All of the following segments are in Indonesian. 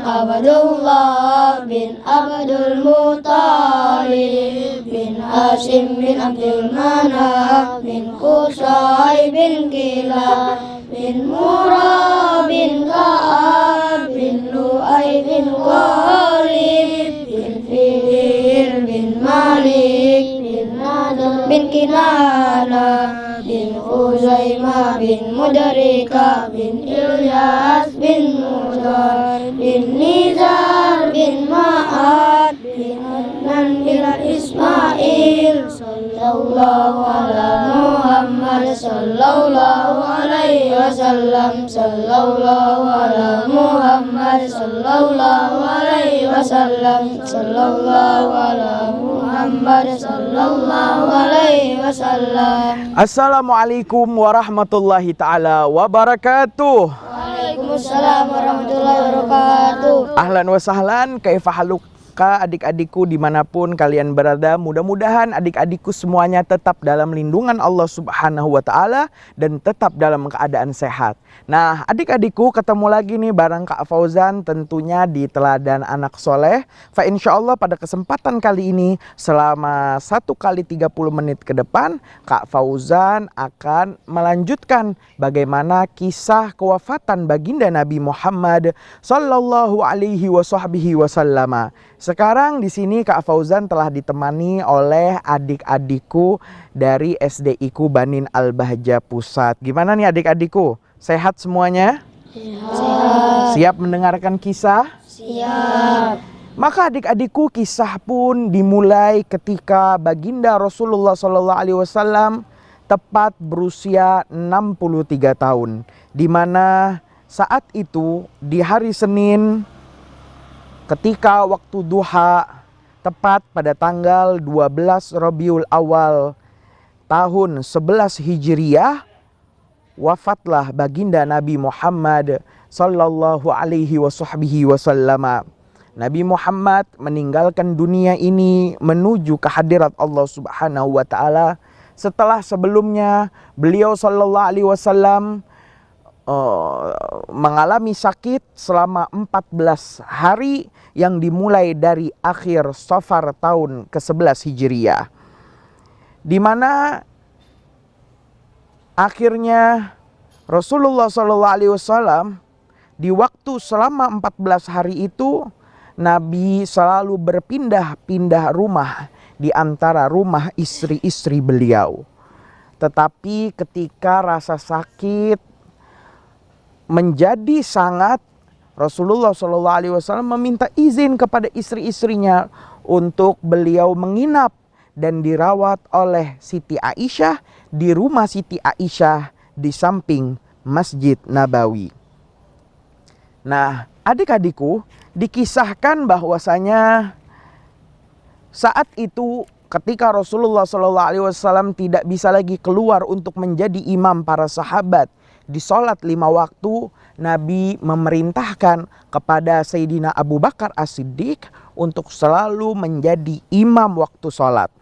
Abdullah bin Abdul Muttalib bin Hashim bin Abdul Manaf bin Qusay bin Kilab bin Murrah bin Ka'ab bin Lu'ay bin Ghalib bin Fihr bin Malik bin Nadr bin Kinana bin Khuzaimah bin Mudrika bin Ilyas bin Mudar bin Nizar bin Ma'ad bin Adnan bin Ismail sallallahu ala Muhammad sallallahu alaihi wasallam sallallahu ala Muhammad sallallahu alaihi wasallam sallallahu ala Muhammad sallallahu alaihi wasallam. Assalamualaikum warahmatullahi ta'ala wabarakatuh. Waalaikumsalam warahmatullahi wabarakatuh. Ahlan wa sahlan, kaifa haluka adik-adikku dimanapun kalian berada. Mudah-mudahan adik-adikku semuanya tetap dalam lindungan Allah Subhanahu wa ta'ala dan tetap dalam keadaan sehat. Nah, adik-adikku ketemu lagi nih bareng Kak Fauzan tentunya di Teladan Anak Soleh. Fa insyaallah pada kesempatan kali ini selama 1 kali 30 menit ke depan Kak Fauzan akan melanjutkan bagaimana kisah kewafatan baginda Nabi Muhammad sallallahu alaihi wasallam. Sekarang di sini Kak Fauzan telah ditemani oleh adik-adikku dari SDIku Banin Al-Bahjah Pusat. Gimana nih adik-adikku? Sehat semuanya? Sehat. Siap mendengarkan kisah? Siap. Maka adik-adikku kisah pun dimulai ketika baginda Rasulullah SAW tepat berusia 63 tahun. Di mana saat itu di hari Senin ketika waktu duha tepat pada tanggal 12 Rabiul Awal tahun 11 Hijriah wafatlah baginda Nabi Muhammad sallallahu alaihi wasallam. Nabi Muhammad meninggalkan dunia ini menuju ke hadirat Allah Subhanahu wa taala setelah sebelumnya beliau sallallahu alaihi wasallam mengalami sakit selama 14 hari yang dimulai dari akhir Safar tahun ke-11 Hijriah, di mana akhirnya Rasulullah SAW di waktu selama 14 hari itu Nabi selalu berpindah-pindah rumah di antara rumah istri-istri beliau. Tetapi ketika rasa sakit menjadi sangat, Rasulullah SAW meminta izin kepada istri-istrinya untuk beliau menginap dan dirawat oleh Siti Aisyah di rumah Siti Aisyah di samping Masjid Nabawi. Nah, adik-adikku, dikisahkan bahwasanya saat itu ketika Rasulullah SAW tidak bisa lagi keluar untuk menjadi imam para sahabat di sholat 5 waktu, Nabi memerintahkan kepada Sayyidina Abu Bakar As-Siddiq untuk selalu menjadi imam waktu sholat.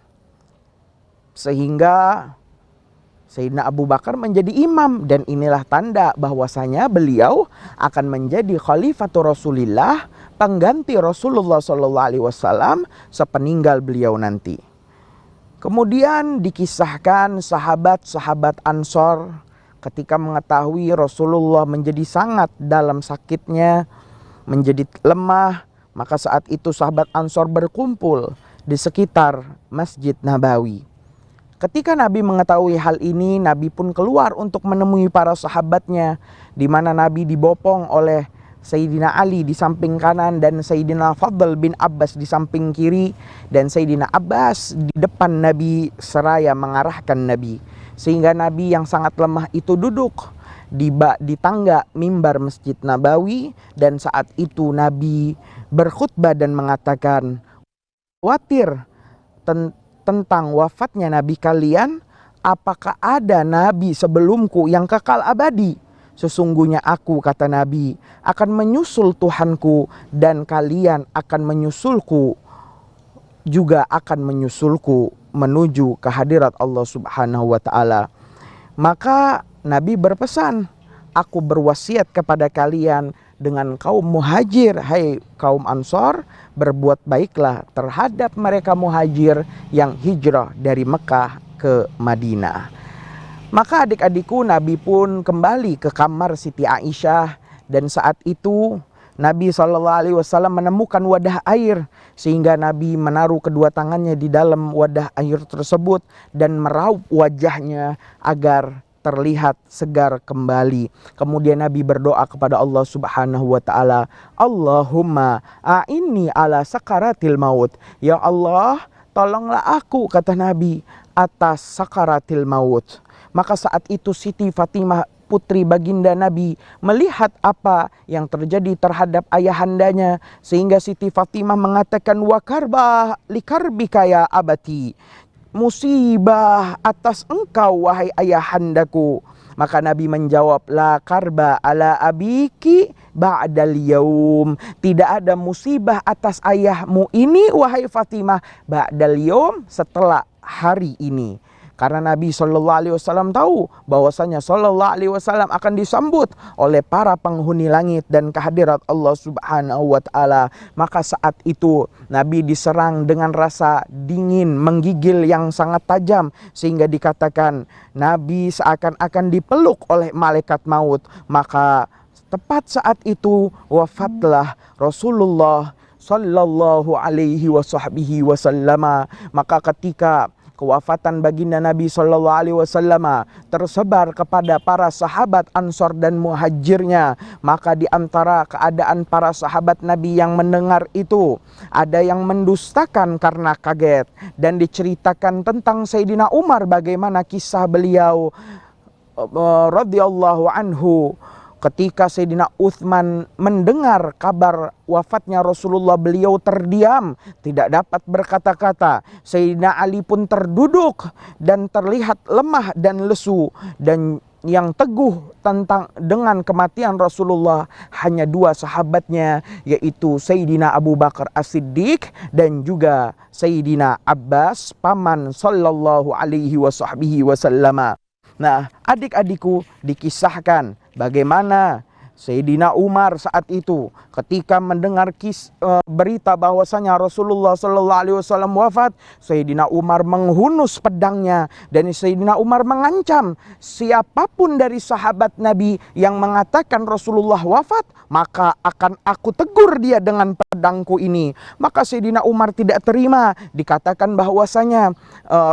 Sehingga Sayyidina Abu Bakar menjadi imam, dan inilah tanda bahwasanya beliau akan menjadi khalifatul Rasulillah, pengganti Rasulullah SAW sepeninggal beliau nanti. Kemudian dikisahkan sahabat-sahabat Ansor ketika mengetahui Rasulullah menjadi sangat dalam sakitnya, menjadi lemah, maka saat itu sahabat Ansor berkumpul di sekitar Masjid Nabawi. Ketika Nabi mengetahui hal ini, Nabi pun keluar untuk menemui para sahabatnya, di mana Nabi dibopong oleh Sayyidina Ali di samping kanan dan Sayyidina Fadl bin Abbas di samping kiri, dan Sayyidina Abbas di depan Nabi seraya mengarahkan Nabi. Sehingga Nabi yang sangat lemah itu duduk di tangga mimbar Masjid Nabawi, dan saat itu Nabi berkhutbah dan mengatakan, khawatir tentang wafatnya Nabi kalian, apakah ada Nabi sebelumku yang kekal abadi? Sesungguhnya aku, kata Nabi, akan menyusul Tuhanku, dan kalian akan menyusulku, juga akan menyusulku menuju ke hadirat Allah Subhanahu wa ta'ala. Maka Nabi berpesan, aku berwasiat kepada kalian dengan kaum muhajir, hai kaum Ansor, berbuat baiklah terhadap mereka muhajir yang hijrah dari Mekah ke Madinah. Maka adik-adikku, Nabi pun kembali ke kamar Siti Aisyah, dan saat itu Nabi SAW menemukan wadah air, sehingga Nabi menaruh kedua tangannya di dalam wadah air tersebut dan meraup wajahnya agar terlihat segar kembali. Kemudian Nabi berdoa kepada Allah Subhanahu wa taala, Allahumma a'inni ala sakaratil maut. Ya Allah, tolonglah aku, kata Nabi, atas sakaratil maut. Maka saat itu Siti Fatimah, putri baginda Nabi, melihat apa yang terjadi terhadap ayahandanya, sehingga Siti Fatimah mengatakan, wa karbah likarbika ya abati, musibah atas engkau wahai ayahandaku. Maka Nabi menjawab, la karba ala abiki ba'dal yaum. Tidak ada musibah atas ayahmu ini wahai Fatimah ba'dal yaum, setelah hari ini. Karena Nabi SAW tahu bahwasanya SAW akan disambut oleh para penghuni langit dan kehadirat Allah Subhanahu wa taala. Maka saat itu Nabi diserang dengan rasa dingin menggigil yang sangat tajam, sehingga dikatakan Nabi seakan-akan dipeluk oleh malaikat maut. Maka tepat saat itu wafatlah Rasulullah sallallahu alaihi wasallam. Maka ketika kewafatan baginda Nabi SAW tersebar kepada para sahabat Ansor dan Muhajirnya, maka di antara keadaan para sahabat Nabi yang mendengar itu, ada yang mendustakan karena kaget, dan diceritakan tentang Sayyidina Umar bagaimana kisah beliau radhiyallahu anhu. Ketika Sayyidina Uthman mendengar kabar wafatnya Rasulullah, beliau terdiam, tidak dapat berkata-kata. Sayyidina Ali pun terduduk dan terlihat lemah dan lesu, dan yang teguh dengan kematian Rasulullah hanya dua sahabatnya, yaitu Sayyidina Abu Bakar As-Siddiq dan juga Sayyidina Abbas, paman sallallahu alaihi wasallam. Nah, adik-adikku, dikisahkan bagaimana Sayyidina Umar saat itu ketika mendengar berita bahwasanya Rasulullah SAW wafat, Sayyidina Umar menghunus pedangnya, dan Sayyidina Umar mengancam siapapun dari sahabat Nabi yang mengatakan Rasulullah wafat, maka akan aku tegur dia dengan pedangku ini. Maka Sayyidina Umar tidak terima dikatakan bahwasanya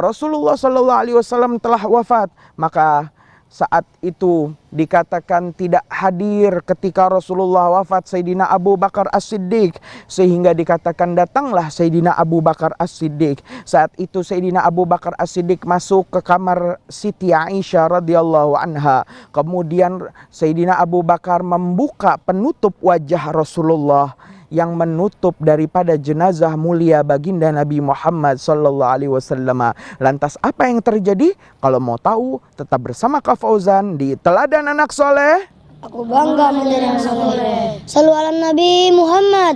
Rasulullah SAW telah wafat. Maka saat itu dikatakan tidak hadir ketika Rasulullah wafat Sayyidina Abu Bakar As-Siddiq, sehingga dikatakan datanglah Sayyidina Abu Bakar As-Siddiq. Saat itu Sayyidina Abu Bakar As-Siddiq masuk ke kamar Siti Aisyah radhiyallahu anha. Kemudian Sayyidina Abu Bakar membuka penutup wajah Rasulullah yang menutup daripada jenazah mulia baginda Nabi Muhammad sallallahu alaihi wasallam. Lantas apa yang terjadi? Kalau mau tahu, tetap bersama Kak Fauzan di Teladan Anak Soleh. Aku bangga menjadi anak soleh. Sallu ala Nabi Muhammad.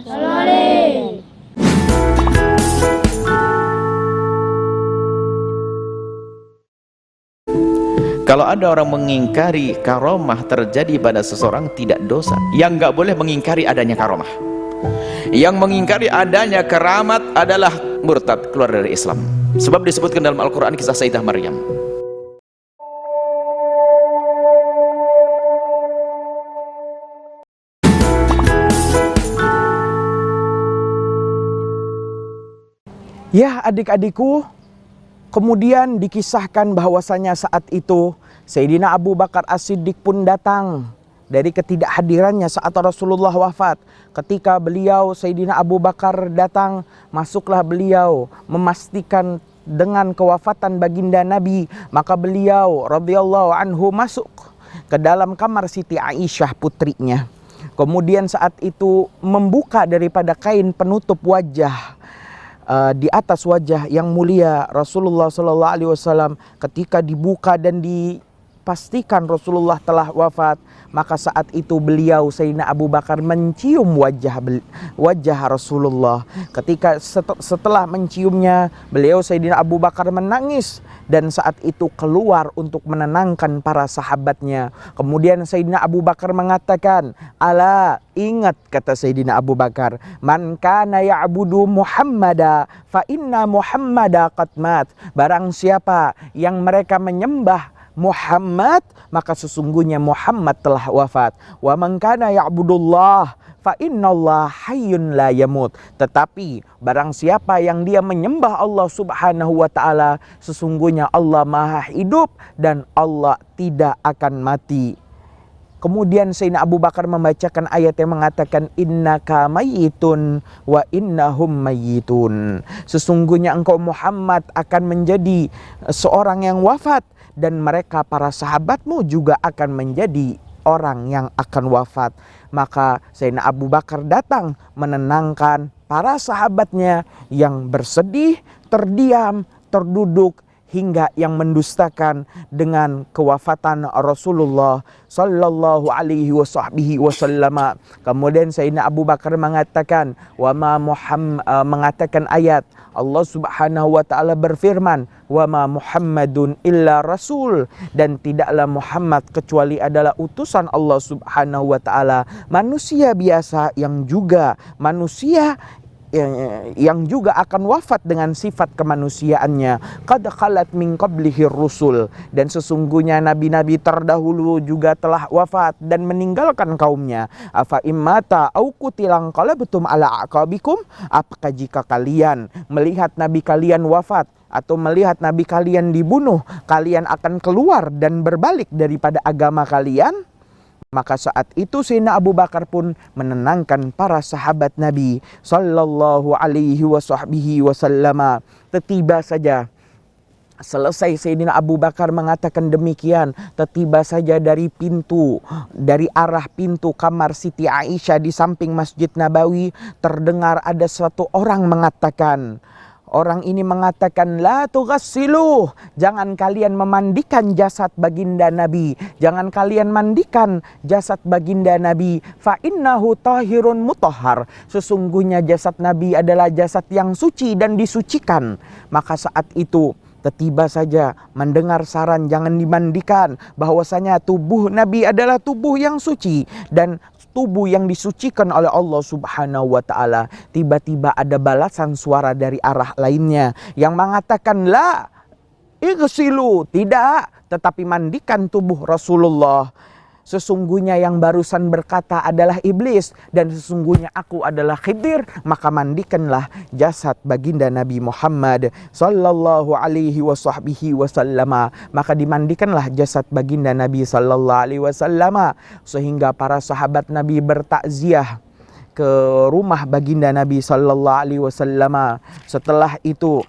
Kalau ada orang mengingkari karomah terjadi pada seseorang, tidak dosa. Yang nggak boleh mengingkari adanya karomah. Yang mengingkari adanya keramat adalah murtad, keluar dari Islam. Sebab disebutkan dalam Al-Quran kisah Sayyidah Maryam. Ya adik-adikku, kemudian dikisahkan bahwasanya saat itu Sayyidina Abu Bakar As-Siddiq pun datang dari ketidakhadirannya saat Rasulullah wafat. Ketika beliau Sayyidina Abu Bakar datang, masuklah beliau memastikan dengan kewafatan baginda Nabi. Maka beliau radhiyallahu anhu masuk ke dalam kamar Siti Aisyah putrinya. Kemudian saat itu membuka daripada kain penutup wajah di atas wajah yang mulia Rasulullah SAW. Ketika dibuka dan pastikan Rasulullah telah wafat, maka saat itu beliau Sayyidina Abu Bakar mencium wajah Rasulullah. Ketika setelah menciumnya, beliau Sayyidina Abu Bakar menangis dan saat itu keluar untuk menenangkan para sahabatnya. Kemudian Sayyidina Abu Bakar mengatakan, "Ala, ingat," kata Sayyidina Abu Bakar, "man kana ya'budu Muhammada fa inna Muhammada qad mat." Barang siapa yang mereka menyembah Muhammad, maka sesungguhnya Muhammad telah wafat. Wa man kana ya'budullah fa innallaha hayyun la yamut. Tetapi barang siapa yang dia menyembah Allah Subhanahu wa taala, sesungguhnya Allah Maha hidup dan Allah tidak akan mati. Kemudian Sayyidina Abu Bakar membacakan ayat yang mengatakan, innaka mayyitun wa innahum mayyitun. Sesungguhnya engkau Muhammad akan menjadi seorang yang wafat dan mereka para sahabatmu juga akan menjadi orang yang akan wafat. Maka Sayyidina Abu Bakar datang menenangkan para sahabatnya yang bersedih, terdiam, terduduk, hingga yang mendustakan dengan kewafatan Rasulullah sallallahu alaihi wasallam. Kemudian Sayyidina Abu Bakar mengatakan, mengatakan ayat Allah Subhanahu wa taala berfirman, "Wa ma Muhammadun illa rasul," dan tidaklah Muhammad kecuali adalah utusan Allah Subhanahu wa taala, manusia biasa yang juga manusia yang juga akan wafat dengan sifat kemanusiaannya. Qad khalat min qablihi rusul, dan sesungguhnya nabi-nabi terdahulu juga telah wafat dan meninggalkan kaumnya. Afa immata au qutilan qalabtum ala aqabikum, apakah jika kalian melihat nabi kalian wafat atau melihat nabi kalian dibunuh, kalian akan keluar dan berbalik daripada agama kalian? Maka saat itu Sayyidina Abu Bakar pun menenangkan para sahabat Nabi sallallahu alaihi wasallam. Tiba saja selesai Sayyidina Abu Bakar mengatakan demikian, tiba saja dari arah pintu kamar Siti Aisyah di samping Masjid Nabawi terdengar ada suatu orang mengatakan, orang ini mengatakan, la tughassiluh, jangan kalian memandikan jasad baginda Nabi, jangan kalian mandikan jasad baginda Nabi, fa innahu tahirun mutahhar, sesungguhnya jasad Nabi adalah jasad yang suci dan disucikan. Maka saat itu tiba saja mendengar saran jangan dimandikan, bahwasanya tubuh Nabi adalah tubuh yang suci dan tubuh yang disucikan oleh Allah Subhanahu wa taala. Tiba-tiba ada balasan suara dari arah lainnya yang mengatakan, la ighsilu, tidak, tetapi mandikan tubuh Rasulullah. Sesungguhnya yang barusan berkata adalah iblis dan sesungguhnya aku adalah Khidir, maka mandikanlah jasad baginda Nabi Muhammad sallallahu alaihi wasallam. Maka dimandikanlah jasad baginda Nabi sallallahu alaihi wasallam sehingga para sahabat Nabi bertakziah ke rumah baginda Nabi sallallahu alaihi wasallam. Setelah itu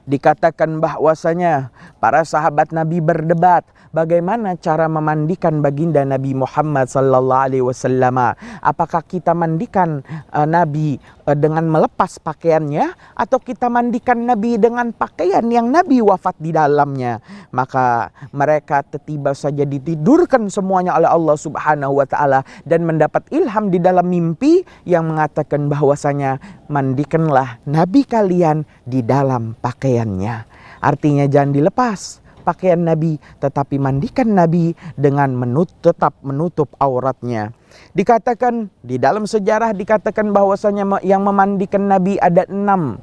dikatakan bahwasanya para sahabat Nabi berdebat bagaimana cara memandikan baginda Nabi Muhammad sallallahu alaihi wasallam. Apakah kita mandikan Nabi dengan melepas pakaiannya atau kita mandikan Nabi dengan pakaian yang Nabi wafat di dalamnya? Maka mereka tiba saja ditidurkan semuanya oleh Allah Subhanahu wa taala dan mendapat ilham di dalam mimpi yang mengatakan bahwasanya mandikanlah Nabi kalian di dalam pakaiannya. Artinya jangan dilepas pakaian Nabi, tetapi mandikan Nabi dengan tetap menutup auratnya. Dikatakan di dalam sejarah dikatakan bahwasanya yang memandikan Nabi ada 6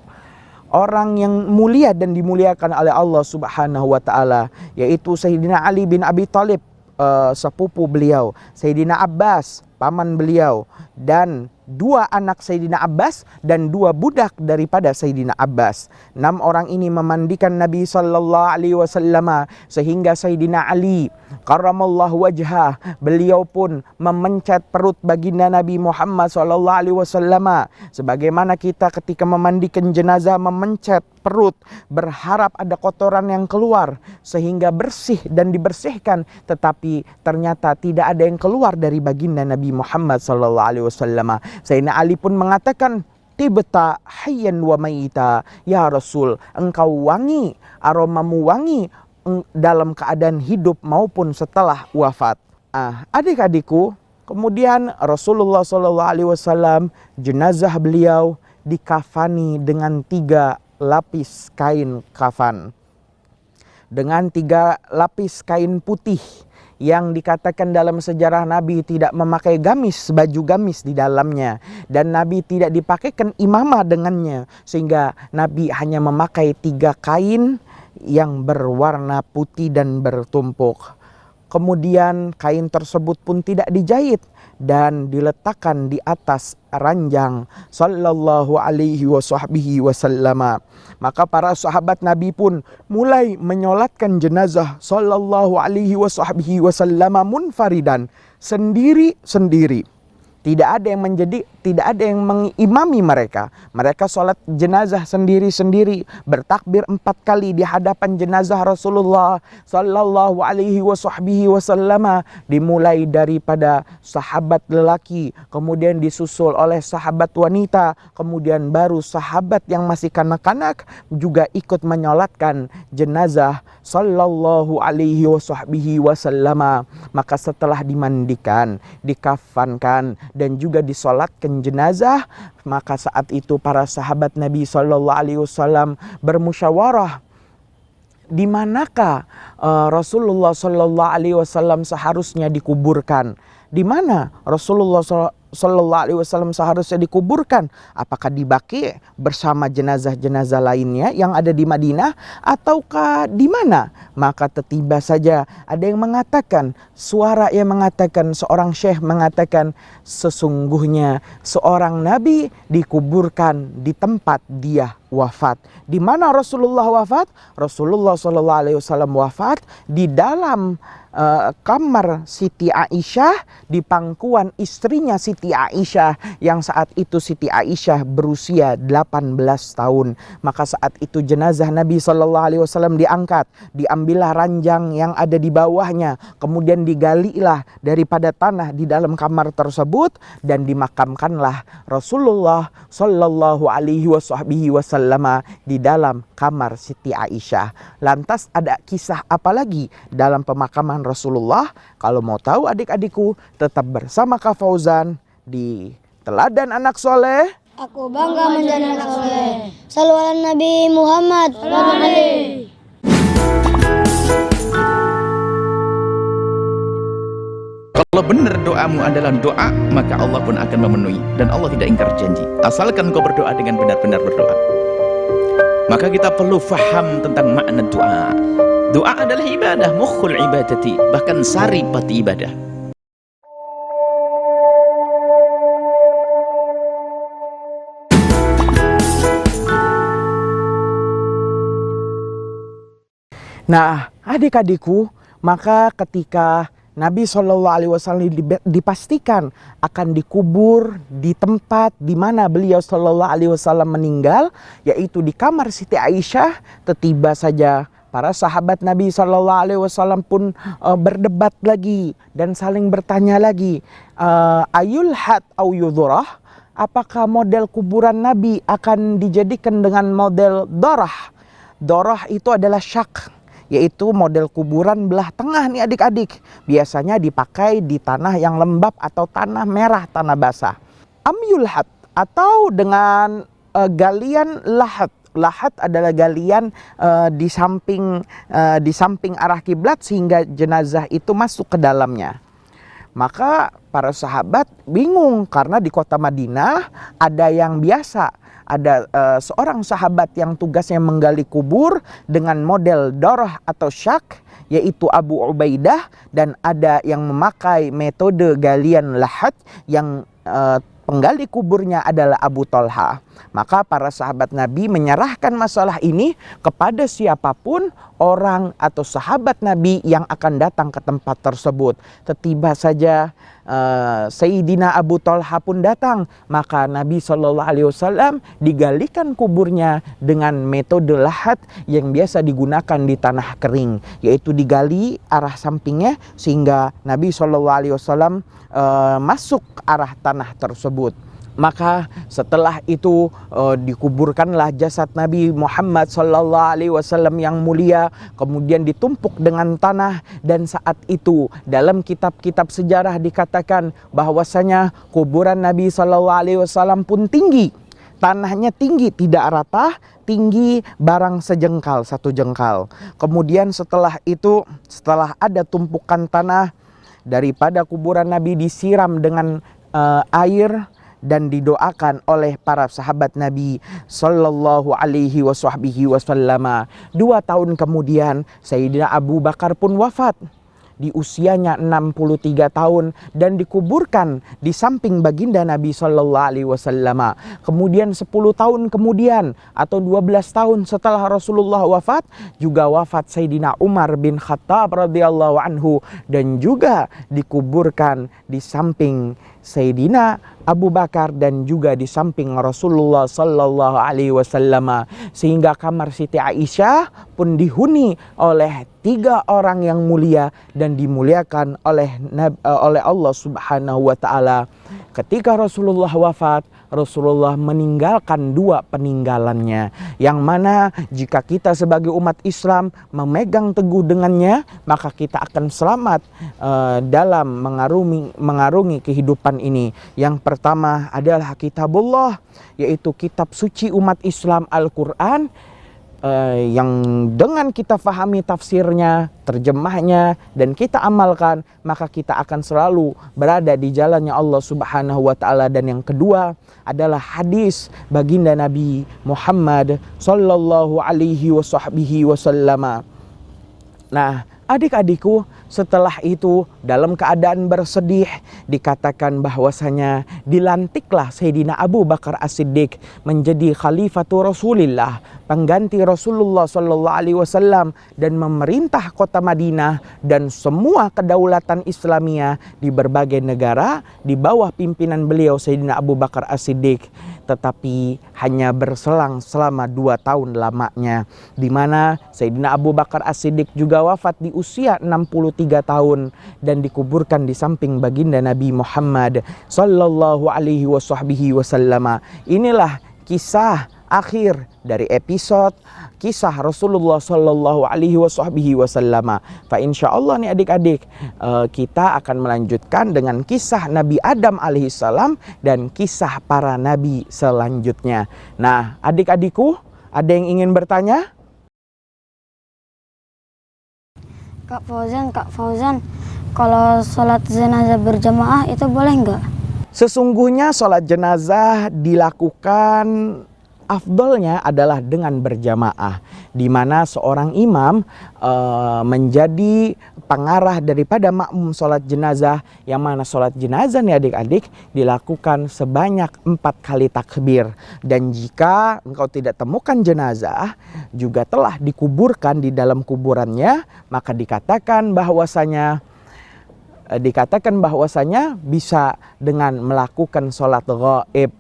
orang yang mulia dan dimuliakan oleh Allah Subhanahu wa taala, yaitu Sayyidina Ali bin Abi Thalib, sepupu beliau, Sayyidina Abbas, paman beliau, dan 2 anak Sayyidina Abbas dan 2 budak daripada Sayyidina Abbas. 6 orang ini memandikan Nabi sallallahu alaihi wasallam sehingga Sayyidina Ali karramallahu wajhah, beliau pun memencet perut baginda Nabi Muhammad sallallahu alaihi wasallam sebagaimana kita ketika memandikan jenazah memencet perut berharap ada kotoran yang keluar sehingga bersih dan dibersihkan, tetapi ternyata tidak ada yang keluar dari baginda Nabi Muhammad sallallahu alaihi wasallam. Sayyidina Ali pun mengatakan, tibta hayyan wa maita, ya Rasul, engkau wangi, aromamu wangi dalam keadaan hidup maupun setelah wafat. Adik-adikku, kemudian Rasulullah SAW jenazah beliau dikafani dengan 3 lapis kain kafan, dengan 3 lapis kain putih yang dikatakan dalam sejarah Nabi tidak memakai gamis, baju gamis di dalamnya, dan Nabi tidak dipakaikan imamah dengannya, sehingga Nabi hanya memakai 3 kain yang berwarna putih dan bertumpuk. Kemudian kain tersebut pun tidak dijahit dan diletakkan di atas ranjang sallallahu alaihi wasallam. Maka para sahabat Nabi pun mulai menyolatkan jenazah sallallahu alaihi wasallam munfaridan, sendiri-sendiri. Tidak ada yang mengimami mereka. Mereka sholat jenazah sendiri-sendiri, bertakbir 4 kali di hadapan jenazah Rasulullah sallallahu alaihi wasallam, dimulai daripada sahabat lelaki, kemudian disusul oleh sahabat wanita, kemudian baru sahabat yang masih kanak-kanak juga ikut menyolatkan jenazah sallallahu alaihi wasallam. Maka setelah dimandikan, dikafankan, dan juga disolatkan jenazah, maka saat itu para sahabat Nabi SAW bermusyawarah di manakah Rasulullah SAW seharusnya dikuburkan. Di mana Rasulullah SAW seharusnya dikuburkan? Apakah di Baqi bersama jenazah-jenazah lainnya yang ada di Madinah, ataukah di mana? Maka tiba saja ada yang mengatakan, suara yang mengatakan, seorang syekh mengatakan, sesungguhnya seorang nabi dikuburkan di tempat dia wafat. Di mana Rasulullah wafat? Rasulullah SAW wafat di dalam kamar Siti Aisyah, di pangkuan istrinya Siti Aisyah, yang saat itu Siti Aisyah berusia 18 tahun. Maka saat itu jenazah Nabi SAW diangkat, diambillah ranjang yang ada di bawahnya, kemudian digalilah daripada tanah di dalam kamar tersebut, dan dimakamkanlah Rasulullah SAW di dalam kamar Siti Aisyah. Lantas ada kisah apa lagi dalam pemakaman Rasulullah? Kalau mau tahu adik-adikku, tetap bersama Kak Fauzan di Teladan Anak Soleh. Aku bangga menjadi anak soleh. Shallu ala Nabi Muhammad. Kalau benar doamu adalah doa, maka Allah pun akan memenuhi, dan Allah tidak ingkar janji. Asalkan kau berdoa dengan benar-benar berdoa. Maka kita perlu faham tentang makna doa. Doa adalah ibadah, mukhul ibadati, bahkan saripati ibadah. Nah, adik-adikku, maka ketika Nabi SAW dipastikan akan dikubur di tempat di mana beliau SAW meninggal, yaitu di kamar Siti Aisyah, tiba saja para sahabat Nabi SAW pun berdebat lagi dan saling bertanya lagi, ayulhat au yudhurah, apakah model kuburan Nabi akan dijadikan dengan model dorah? Dorah itu adalah syak, yaitu model kuburan belah tengah nih adik-adik. Biasanya dipakai di tanah yang lembab atau tanah merah, tanah basah. Amyulhat atau dengan galian lahat. Lahat adalah galian di samping arah kiblat sehingga jenazah itu masuk ke dalamnya. Maka para sahabat bingung karena di kota Madinah ada yang biasa, ada seorang sahabat yang tugasnya menggali kubur dengan model dorah atau syak, yaitu Abu Ubaidah, dan ada yang memakai metode galian lahat yang penggali kuburnya adalah Abu Talha. Maka para sahabat Nabi menyerahkan masalah ini kepada siapapun orang atau sahabat Nabi yang akan datang ke tempat tersebut. Tiba saja Sayyidina Abu Talha pun datang. Maka Nabi SAW digalikan kuburnya dengan metode lahat yang biasa digunakan di tanah kering, yaitu digali arah sampingnya sehingga Nabi SAW masuk arah tanah tersebut. Maka setelah itu dikuburkanlah jasad Nabi Muhammad SAW yang mulia, kemudian ditumpuk dengan tanah. Dan saat itu dalam kitab-kitab sejarah dikatakan bahwasanya kuburan Nabi SAW pun tinggi, tanahnya tinggi, tidak rata, tinggi barang sejengkal, satu jengkal. Kemudian setelah itu, setelah ada tumpukan tanah, daripada kuburan Nabi disiram dengan air dan didoakan oleh para sahabat Nabi sallallahu alaihi wasallam. 2 tahun kemudian Sayyidina Abu Bakar pun wafat di usianya 63 tahun dan dikuburkan di samping baginda Nabi sallallahu alaihi wasallam. Kemudian 10 tahun kemudian atau 12 tahun setelah Rasulullah wafat, juga wafat Sayyidina Umar bin Khattab radhiyallahu anhu dan juga dikuburkan di samping Sayyidina Abu Bakar dan juga di samping Rasulullah sallallahu alaihi wasallam, sehingga kamar Siti Aisyah pun dihuni oleh 3 orang yang mulia dan dimuliakan oleh Allah Subhanahu wa taala. Ketika Rasulullah wafat, Rasulullah meninggalkan 2 peninggalannya, yang mana jika kita sebagai umat Islam memegang teguh dengannya, maka kita akan selamat dalam mengarungi kehidupan ini. Yang pertama adalah kitabullah, yaitu kitab suci umat Islam, Al-Quran, yang dengan kita fahami tafsirnya, terjemahnya, dan kita amalkan, maka kita akan selalu berada di jalannya Allah Subhanahu wa taala. Dan yang kedua adalah hadis baginda Nabi Muhammad sallallahu alaihi wasallam. Nah, adik-adikku, setelah itu dalam keadaan bersedih dikatakan bahwasanya dilantiklah Sayyidina Abu Bakar As-Siddiq menjadi Khalifatul Rasulillah, pengganti Rasulullah sallallahu alaihi wasallam, dan memerintah kota Madinah dan semua kedaulatan Islamiyah di berbagai negara di bawah pimpinan beliau Sayyidina Abu Bakar As-Siddiq. Tetapi hanya berselang selama 2 tahun lamanya, di mana Sayyidina Abu Bakar As-Siddiq juga wafat di usia 63 tahun dan dikuburkan di samping baginda Nabi Muhammad sallallahu alaihi wasallam. Inilah kisah akhir dari episode kisah Rasulullah sallallahu alaihi wasallam. Fa insyaallah nih adik-adik, kita akan melanjutkan dengan kisah Nabi Adam alaihissalam dan kisah para nabi selanjutnya. Nah, adik-adikku, ada yang ingin bertanya? Kak Fauzan, kalau sholat jenazah berjamaah itu boleh nggak? Sesungguhnya sholat jenazah dilakukan, afdolnya adalah dengan berjamaah, di mana seorang imam menjadi pengarah daripada makmum sholat jenazah, yang mana sholat jenazah nih adik-adik dilakukan sebanyak 4 kali takbir. Dan jika engkau tidak temukan jenazah juga telah dikuburkan di dalam kuburannya, maka dikatakan bahwasanya bisa dengan melakukan sholat ghaib.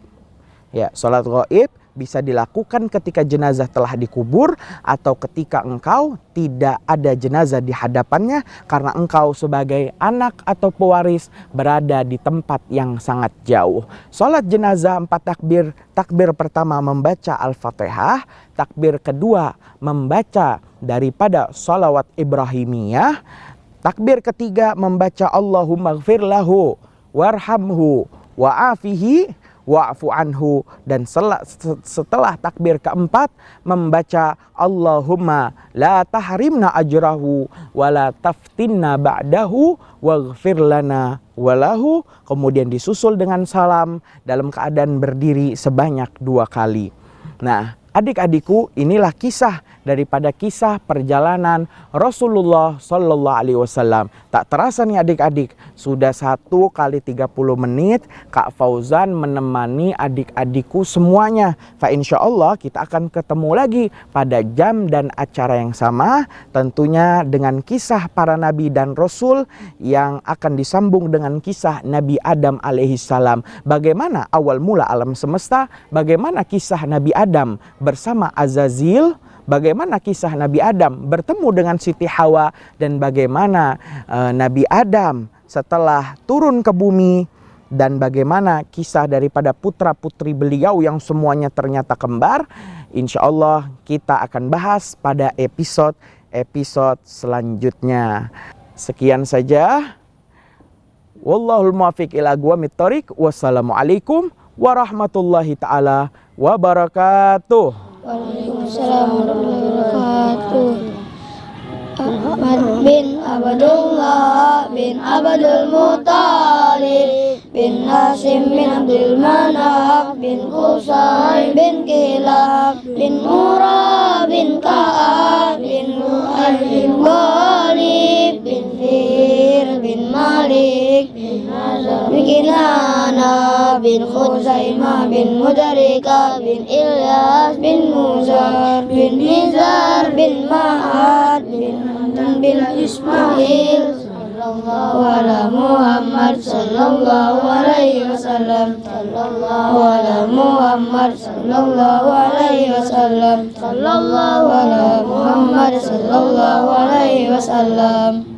Ya, sholat ghaib bisa dilakukan ketika jenazah telah dikubur atau ketika engkau tidak ada jenazah di hadapannya karena engkau sebagai anak atau pewaris berada di tempat yang sangat jauh. Sholat jenazah 4 takbir. Takbir pertama membaca Al-Fatihah, takbir kedua membaca daripada sholawat Ibrahimiyah, takbir ketiga membaca Allahumma gfir lahu warhamhu wa'afihi wa'fu anhu, dan setelah takbir keempat membaca Allahumma la tahrimna ajrahu wa la taftinna ba'dahu waghfir lana walahu, kemudian disusul dengan salam dalam keadaan berdiri sebanyak 2 kali. Nah, adik-adikku, inilah kisah daripada kisah perjalanan Rasulullah sallallahu alaihi wasallam. Tak terasa nih adik-adik, sudah 1 kali 30 menit Kak Fauzan menemani adik-adikku semuanya. Fa insyaallah kita akan ketemu lagi pada jam dan acara yang sama, tentunya dengan kisah para nabi dan rasul yang akan disambung dengan kisah Nabi Adam alaihissalam. Bagaimana awal mula alam semesta, bagaimana kisah Nabi Adam bersama Azazil, bagaimana kisah Nabi Adam bertemu dengan Siti Hawa, dan bagaimana Nabi Adam setelah turun ke bumi dan bagaimana kisah daripada putra-putri beliau yang semuanya ternyata kembar, insya Allah kita akan bahas pada episode selanjutnya. Sekian saja. Wallahul muwaffiq ila aqwamit thoriq. Wassalamualaikum warahmatullahi taala wabarakatuh. Waalaikumsalam warahmatullahi wabarakatuh. Ahmad bin Abdullah bin Abdul Muttalib bin Hasim bin Abdul Manaf bin Qusay bin Kilab bin Murrah bin Ka'ab bin Lu'ay bin Ghalib bin Fihr bin Malik bin Nazar bin Kinana bin Khuzaimah bin Mudrika bin Ilyas bin Muzar bin Nizar bin Ma'ad bin Ismail. Sallallahu ala Muhammad sallallahu alaihi wasallam. Sallallahu ala Muhammad sallallahu alaihi wasallam. Sallallahu ala Muhammad sallallahu alaihi wasallam.